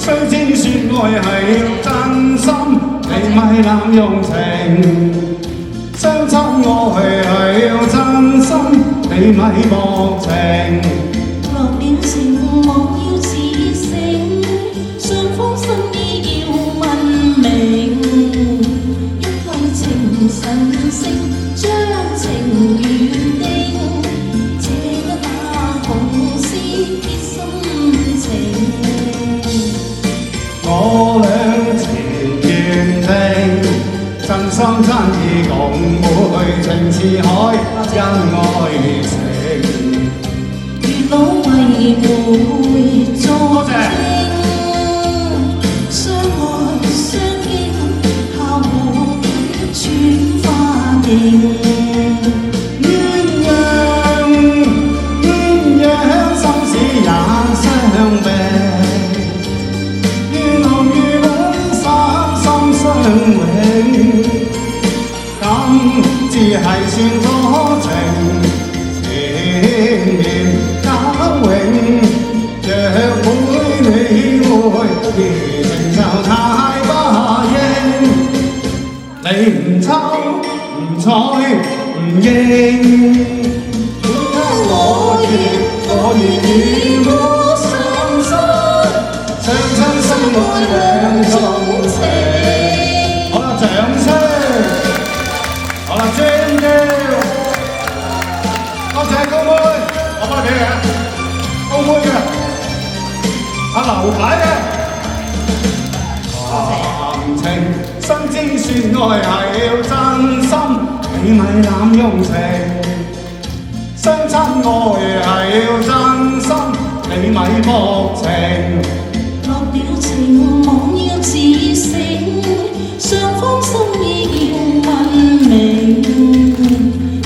雖知說愛係要真心，你咪濫用情。相親愛係要真心，你咪薄情。落了情，莫要自省，雙方心意要問明，因為情神聖，將情緣定，這得那紅絲結心情。我倆前緣定，真心真意共會，情似海，因愛情。月老為會作證，相愛相敬，下蝴蝶轉花形。鴛鴦心事也相並，如濃如滿三心相永。今至係算咗情，千年交永。若每你會，而情就太不應。你唔抽唔睬唔應，我願與我相信，相親相愛兩種情。好啦，掌聲！好啦，尖叫！多謝高妹，我幫你俾你啊，高妹嘅，阿劉太嘅。談情深知說愛係要真心，你咪濫用情。相親愛係要真心，你咪薄情。落了情，莫要自省，雙方心意要問明，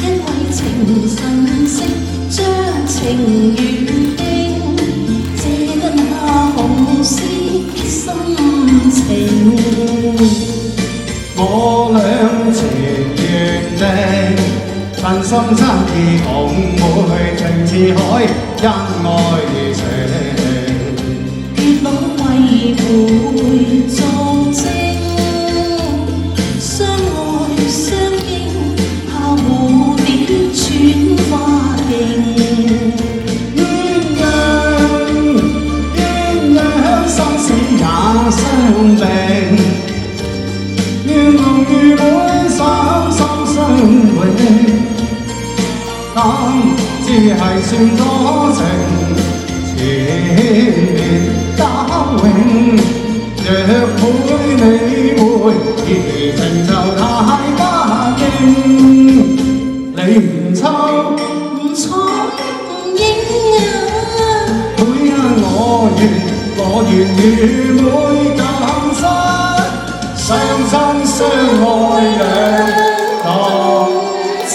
因為情神聖，將情緣定，這得那紅絲結心情。我倆前緣定，真心真意共會，情似海，因愛情。月老為會作證，相愛相敬，下蝴蝶轉花形。鴛鴦心事也相並，如濃如滿三心相永。今至係算咗情，千年交永。若每你會，而情就太不應。你唔抽唔睬唔應啊！每刻我願與每感失，相親相愛兩種情。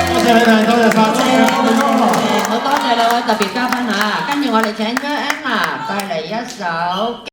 多謝你哋，多謝晒，多謝我哋安排。好多謝兩位特別嘉賓嚇，跟住我哋請咗 Anna 帶嚟一首。